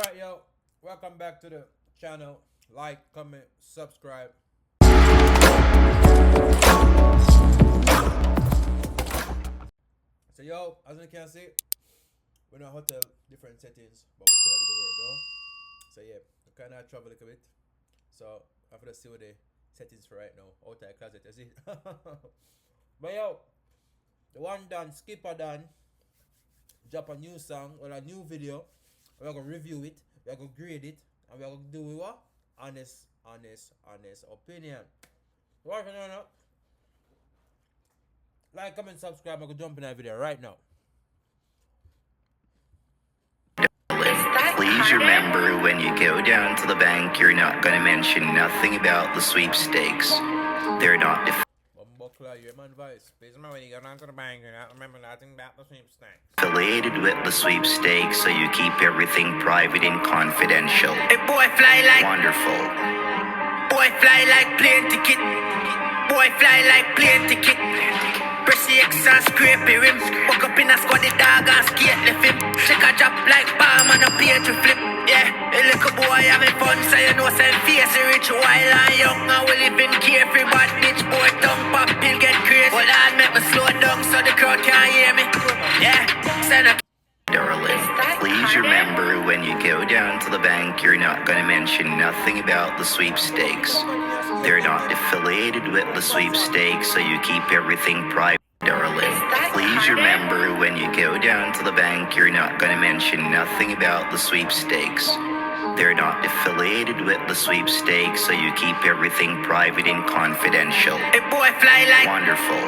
Alright, yo, welcome back to the channel. Like, comment, subscribe. So, yo, as you can see, we're in a hotel, different settings, but we still have to do work, though. So, yeah, we kind of travel a little bit. So, I have to see what the settings for right now. Out of the closet, you see? But, yo, the one done, Skippa done, drop a new song or a new video. We're going to review it, we're going to grade it, and we're going to do what? Honest opinion. What if you know? Like, comment, subscribe, I'm going to jump in that video right now. Please remember, when you go down to the bank, you're not going to mention nothing about the sweepstakes. They're not Your man voice. Please remember, when you go down to the bank, you're not remember nothing about the sweepstakes. affiliated with the sweepstakes, so you keep everything private and confidential. Hey boy fly like Wonderful. Boy fly like plane ticket. Boy fly like plane ticket. Press the X and scrape the rim. Walk up in a squad, the dog and skate left him. Check a drop like bomb and a pay to flip. Yeah, a little boy having fun, so you know some face rich while and young. And we live in carefree, bad bitch boy tongue pop pill get crazy. Well, I'll make me slow down so the crowd can't hear me. Yeah, send a Darling, please remember, when you go down to the bank, you're not going to mention nothing about the sweepstakes. They're not affiliated with the sweepstakes, so you keep everything private. Darling, please remember, when you go down to the bank, you're not going to mention nothing about the sweepstakes. They're not affiliated with the sweepstakes, so you keep everything private and confidential. Hey boy fly like Wonderful.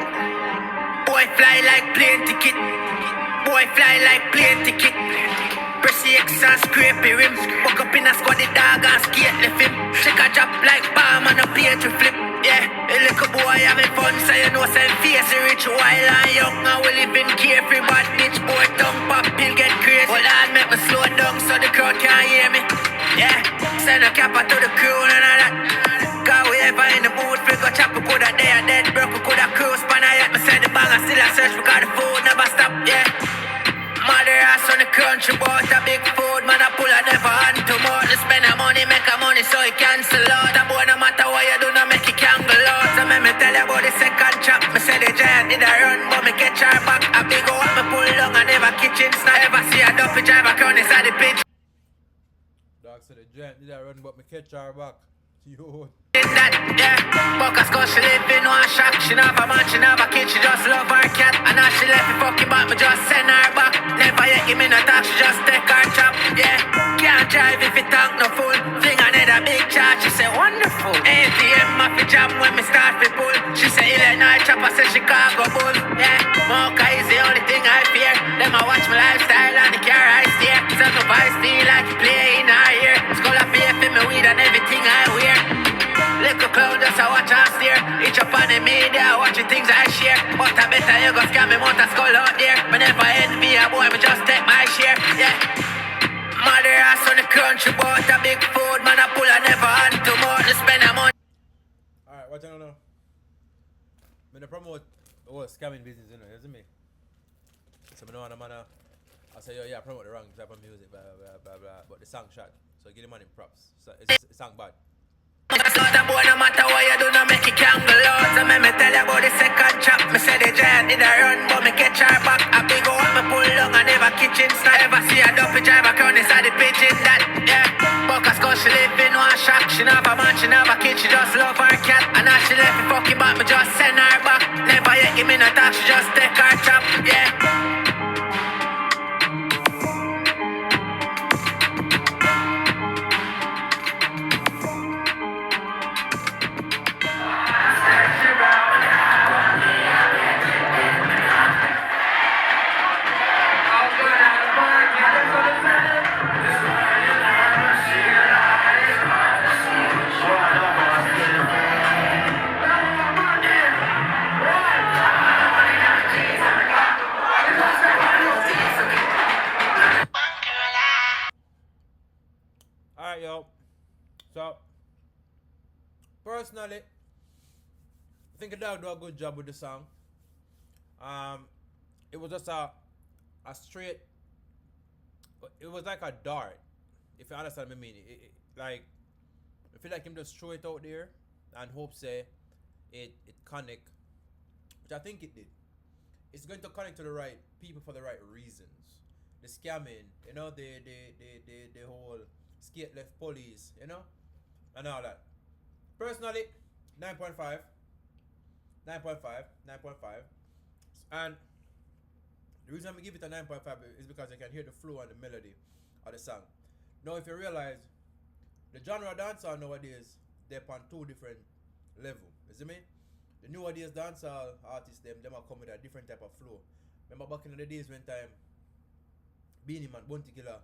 Boy fly like plane ticket. Boy fly like plane ticket. Press the X and scrape the rim. Walk up in a squad, the dog and skate left him. Check a drop like bomb and a pay to flip. Yeah, a little boy having fun, so you know some face rich while and young. And we live in carefree, bad bitch boy tongue pop pill get crazy. Well, I'll make me slow down so the crowd can't hear me. Yeah, send a capper to the crew and all that. Cause we ever in the mood, figure chop, we coulda there, dead broke, we coulda cruise. Pan I me send the bang, I still a search because the food never stop, yeah. Mother ass on the country, bought a big food, man I pull a never hand to more. To spend a money, make a money so it cancel out. A boy no matter what you do, no make it cangle out. So me tell you about the second chop, me say the giant did a run, but me catch her back. A big go up, me pull down, I never kitchen snack. Ever see a duffy driver crown inside the pitch. Dog said the giant did I run, but me catch her back. Yo. That, yeah, Buckers cause she live in one shack. She not have a man, she not have a kid, she just love her cat. And now she left me fucking back, me just send her back. Never yet give me no talk, she just take her chop. Yeah, can't drive if it tank no full. Fling another big charge, she say wonderful. ATM off the jam when me start to pull. She say Illinois chopper, say Chicago bull. Yeah, Mocha is the only thing I fear. Them I watch my lifestyle and the car I steer. Some of I feel like you play in her ear. Skull up here for me weed and everything I wear. Little clown just a watch and steer. Each up on the media, watching things I share. But I better you go scam me, mount a skull out there. Me never envy a boy, me just take my share. Yeah. Mother ass on the country, bought a big food. Man I pull a never hand to more to spend a money. Alright, what you know? Me to promote scamming business, you know, isn't me? So me know on a man I say, yo, yeah, promote the wrong type of music, blah blah blah blah, but the song shot. So give the money props. So it's song bad. The boy no matter what you do, no make it cangle out. So me tell you about the second chop. Me say the giant did a run, but me catch her back. A big go up, me pull down and never kitchen snack. Ever see a duffy driver crown inside the pigeon that, yeah. Buckers cause she live in one shack. She not have a man, she not have a kid, she just love her cat. And now she left me fucking back, me just send her back. Never yet give me no talk, she just take her chop, yeah. Alright, yo. So, personally, I think the dog do a good job with the song. It was just a straight, it was like a dart. if you understand what I mean, like I feel like him just throw it out there and hope say it connect, which I think it did. It's going to connect to the right people for the right reasons. The scamming, you know, the whole skate left police, you know, and all that. Personally, 9.5, 9.5, 9.5, and the reason I give it a 9.5 is because I can hear the flow and the melody of the song. Now, if you realize the genre dancehall nowadays, they're on two different level. You see me? The nowadays dancehall artists, them are coming with a different type of flow. Remember back in the days when time Beanie Man, Bounty Killer,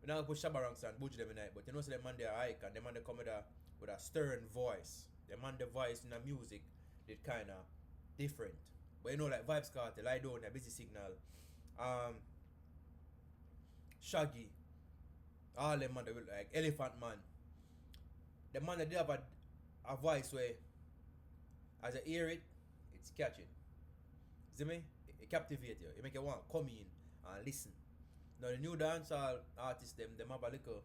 we now put Shabba Ranks and Butch them in night, but you know so them man they are icon, them man they come with a stern voice. Them man the voice in the music did kinda different. But you know like Vibes Cartel, I Don't, Busy Signal, Shaggy, all them man they will like Elephant Man. The man they have a voice where as I hear it, it's catching. See me? It captivates you. It make you want to come in and listen. Now the new dancehall artists them have a little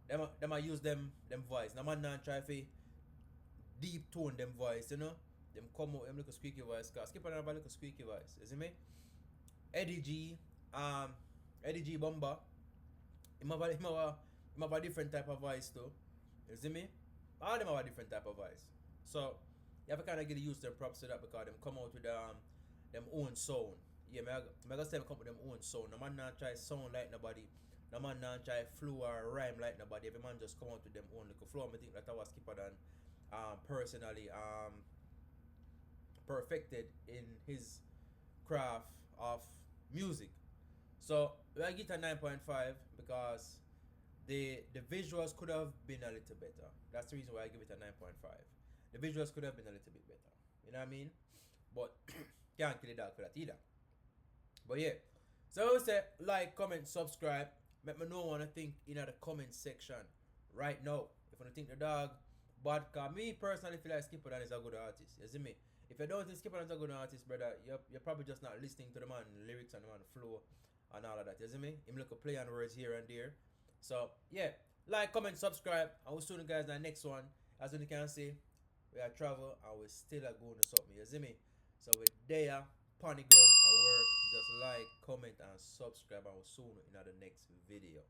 them a use them voice. No man not try to deep tone them voice, you know. Them come out them little squeaky voice. Cause Skippa have a little squeaky voice. You see me? Eddie G Bomba. Him have a different type of voice too. You see me? All them have a different type of voice. So you have to kind of get used to them props to that because them come out with them own sound. Yeah, I gotta say them come with them own sound. No man not try sound like nobody. No man not try flow or rhyme like nobody. Every man just come out with them own little flow. I think that was Skipper done personally perfected in his craft of music. So I get a 9.5 because the visuals could have been a little better. That's the reason why I give it a 9.5. The visuals could have been a little bit better. You know what I mean? But can't kill the dog for that either. But yeah. So I would say like, comment, subscribe. Let me know what you think in the comment section right now. If you think the dog bad, cause me personally feel like Skippa is a good artist. You see me? If you don't think Skippa is a good artist, brother, you're probably just not listening to the man lyrics and the man flow and all of that. You see me? Him look a play on words here and there. So yeah. Like, comment, subscribe. I will see you guys in the next one. As you can see, we are travel and we still are going to something, you see me? So we're there, panic ground at work. Just like, comment and subscribe and we'll soon in the next video.